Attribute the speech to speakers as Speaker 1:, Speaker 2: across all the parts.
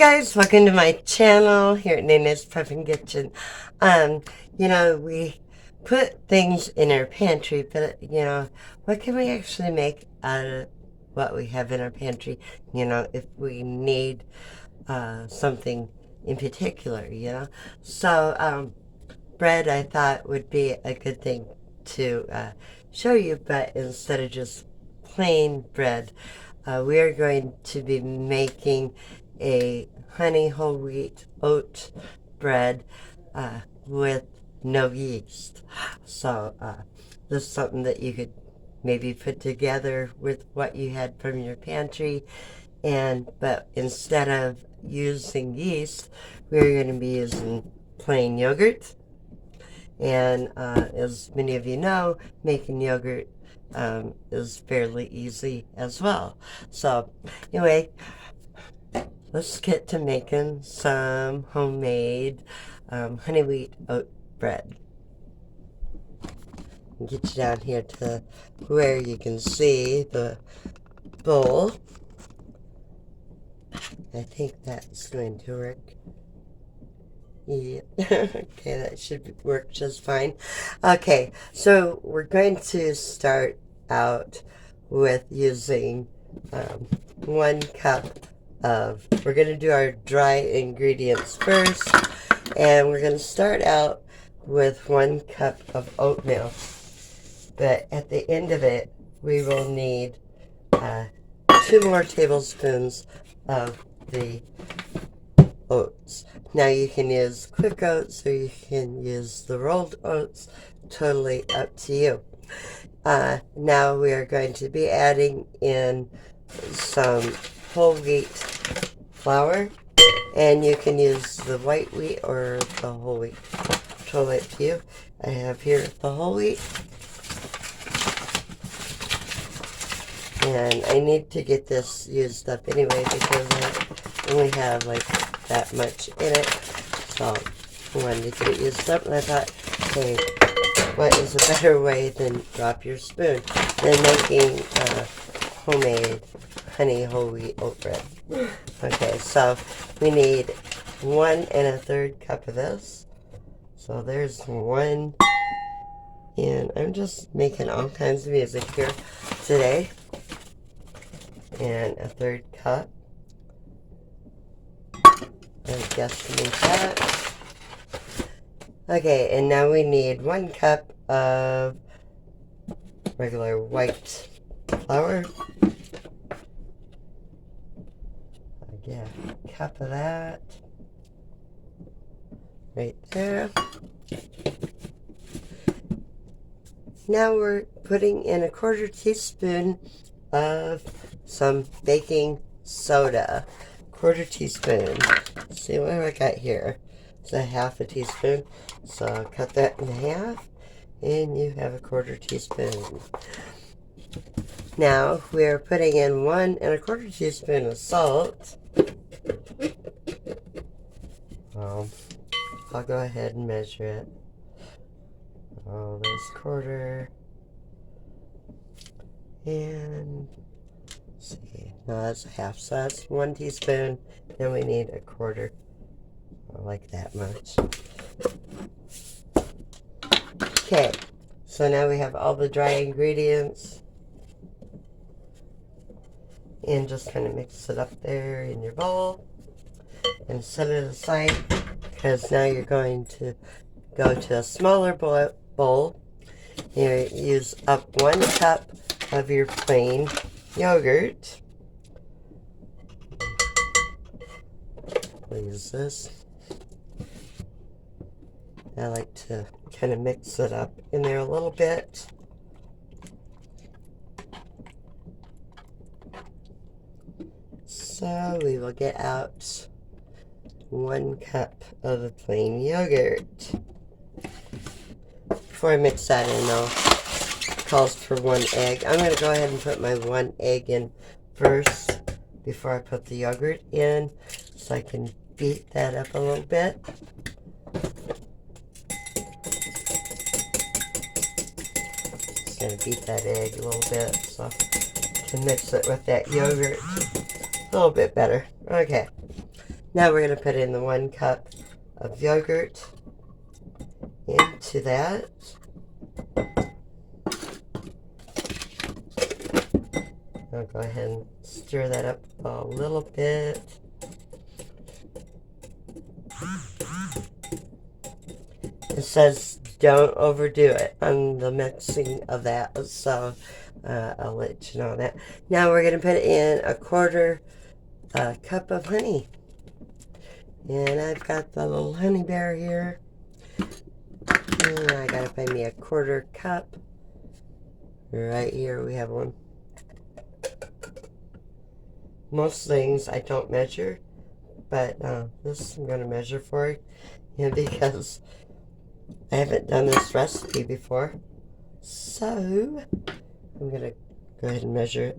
Speaker 1: guys, welcome to my channel here at Nayna's Prepping Kitchen. You know, we put things in our pantry, but you know, what can we actually make out of what we have in our pantry? You know, if we need something in particular, you know. So bread I thought would be a good thing to show you, but instead of just plain bread, we are going to be making a honey whole wheat oat bread with no yeast. So this is something that you could maybe put together with what you had from your pantry, but instead of using yeast, we're going to be using plain yogurt. And as many of you know, making yogurt is fairly easy as well. So anyway, let's get to making some homemade honey wheat oat bread. I'll get you down here to where you can see the bowl. I think that's going to work. Yeah. Okay, that should work just fine. Okay, so we're going to start out with using 1 cup of, we're going to do our dry ingredients first, and we're going to start out with 1 cup of oatmeal. But at the end of it, we will need 2 more tablespoons of the oats. Now you can use quick oats or you can use the rolled oats, totally up to you. Now we are going to be adding in some whole wheat flour, and you can use the white wheat or the whole wheat, totally up to you. I have here the whole wheat, and I need to get this used up anyway because I only have like that much in it, so I wanted to get it used up, and I thought, hey, what is a better way than drop your spoon than making homemade honey whole wheat oat bread. Okay, so we need 1 1/3 cup of this. So there's 1, and I'm just making all kinds of music here today. And 1/3 cup. I guesstimate that. Okay, and now we need 1 cup of regular white flour. I get a cup of that right there. Now we're putting in 1/4 teaspoon of some baking soda. 1/4 teaspoon. Let's see what I got here. It's a 1/2 teaspoon. So cut that in half, and you have 1/4 teaspoon. Now we're putting in 1 1/4 teaspoon of salt. I'll go ahead and measure it. Oh, there's 1/4. And let's see, no, that's 1/2, so that's 1 teaspoon. Then we need 1/4, like that much. Okay, so now we have all the dry ingredients, and just kind of mix it up there in your bowl and set it aside, because now you're going to go to a smaller bowl. You use up 1 cup of your plain yogurt. We'll use this. I like to kind of mix it up in there a little bit. So we will get out 1 cup of the plain yogurt. Before I mix that in though, it calls for 1 egg. I'm going to go ahead and put my 1 egg in first before I put the yogurt in, so I can beat that up a little bit. Just going to beat that egg a little bit so I can mix it with that yogurt a little bit better. Okay, Now we're going to put in the 1 cup of yogurt into that. I'll go ahead and stir that up a little bit. It says don't overdo it on the mixing of that, so I'll let you know that. Now we're going to put in a 1/4 cup of honey. And I've got the little honey bear here. And I got to find me a 1/4 cup. Right here we have one. Most things I don't measure, but this I'm going to measure for you because I haven't done this recipe before. So I'm going to go ahead and measure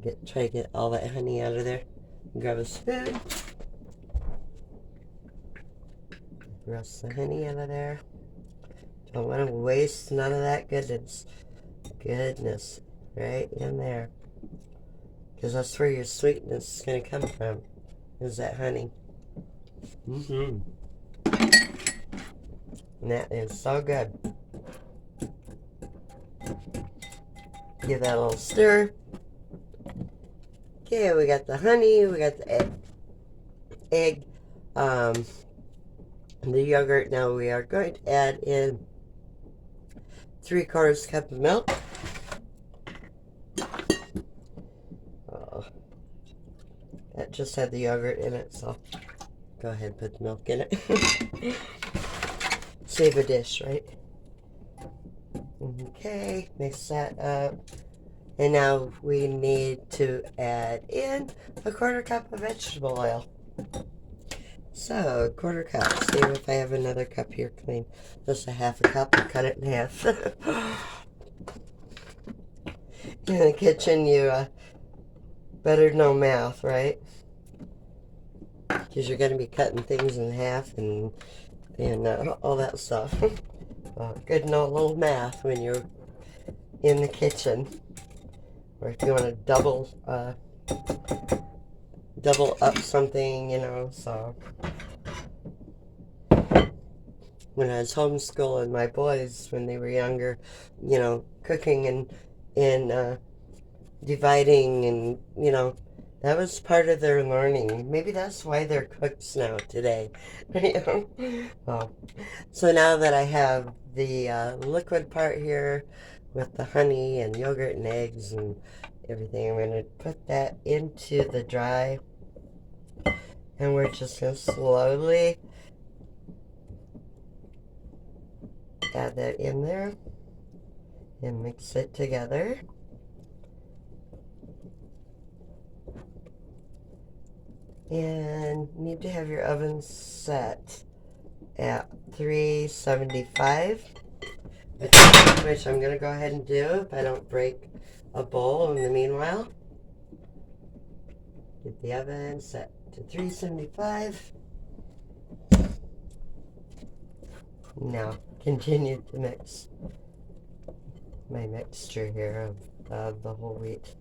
Speaker 1: it. Try to get all that honey out of there. Grab a spoon. Rest the honey out of there. Don't want to waste none of that goodness. Goodness. Right in there. Because that's where your sweetness is going to come from. Is that honey. And that is so good. Give that a little stir. Okay, we got the honey, we got the egg, the yogurt. Now we are going to add in 3/4 cup of milk. That just had the yogurt in it, so go ahead and put the milk in it. Save a dish, right? Okay, mix that up. And now we need to add in a 1/4 cup of vegetable oil. So, 1/4 cup. See if I have another cup here clean. Just a 1/2 cup. I'll cut it in half. In the kitchen, you better know math, right? Because you're going to be cutting things in half and all that stuff. Good to know a little math when you're in the kitchen. Or if you want to double up something, you know. So when I was homeschooling my boys when they were younger, you know, cooking and dividing, and you know, that was part of their learning. Maybe that's why they're cooks now today. You know? Well, so now that I have the liquid part here with the honey and yogurt and eggs and everything, I'm going to put that into the dry, and we're just going to slowly add that in there and mix it together. And need to have your oven set at 375, which I'm going to go ahead and do if I don't break a bowl in the meanwhile. Get the oven set to 375. Now continue to mix my mixture here of the whole wheat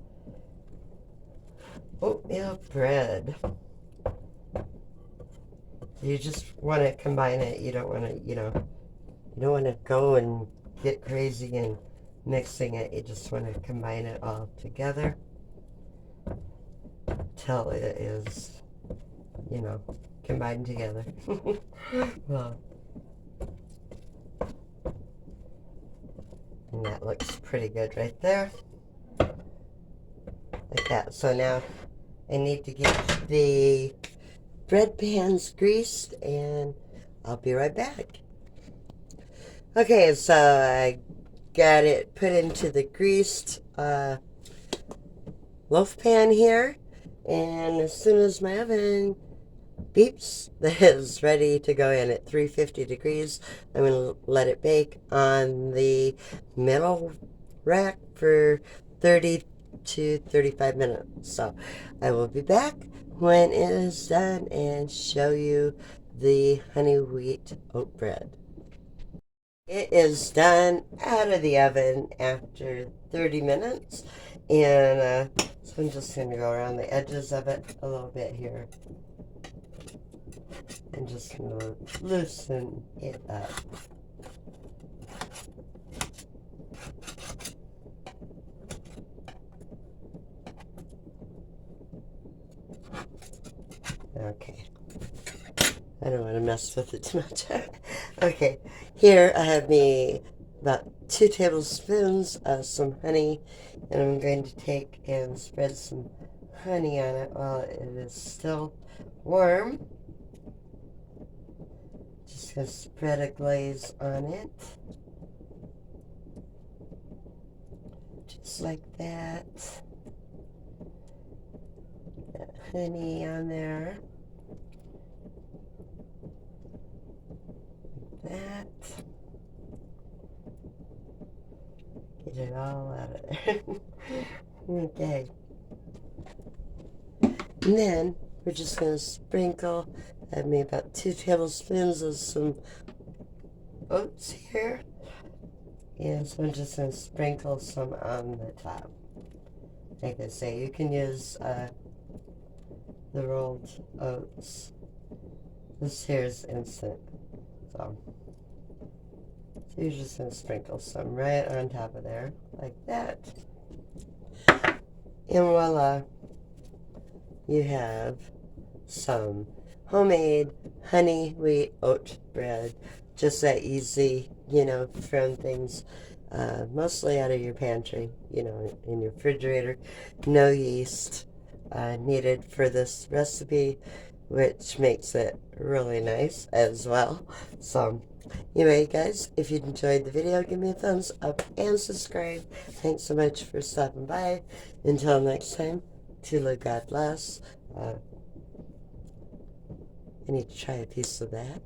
Speaker 1: oatmeal bread. You just want to combine it. You don't want to, you don't want to go and get crazy and mixing it. You just want to combine it all together till it is, combined together. Well, and that looks pretty good right there. Like that. So now I need to get the bread pans greased, and I'll be right back. Okay, so I got it put into the greased loaf pan here, and as soon as my oven beeps, that is ready to go in at 350 degrees. I'm going to let it bake on the middle rack for 30 to 35 minutes. So I will be back when it is done and show you the honey wheat oat bread. It is done out of the oven after 30 minutes, and So I'm just going to go around the edges of it a little bit here. And just going to loosen it up. Okay. I don't want to mess with it too much. Okay, here I have me about 2 tablespoons of some honey, and I'm going to take and spread some honey on it while it is still warm. Just going to spread a glaze on it. Just like that. That honey on there. That. Get it all out of there. Okay. And then we're just going to sprinkle, I have me about 2 tablespoons of some oats here. And so I'm just going to sprinkle some on the top. Like I say, you can use the rolled oats. This here is instant. So you're just going to sprinkle some right on top of there, like that. And voila, you have some homemade honey wheat oat bread. Just that easy, you know, from things mostly out of your pantry, you know, in your refrigerator. No yeast needed for this recipe, which makes it really nice as well. So anyway, guys, if you enjoyed the video, give me a thumbs up and subscribe. Thanks so much for stopping by. Until next time, Tula, God bless. I need to try a piece of that.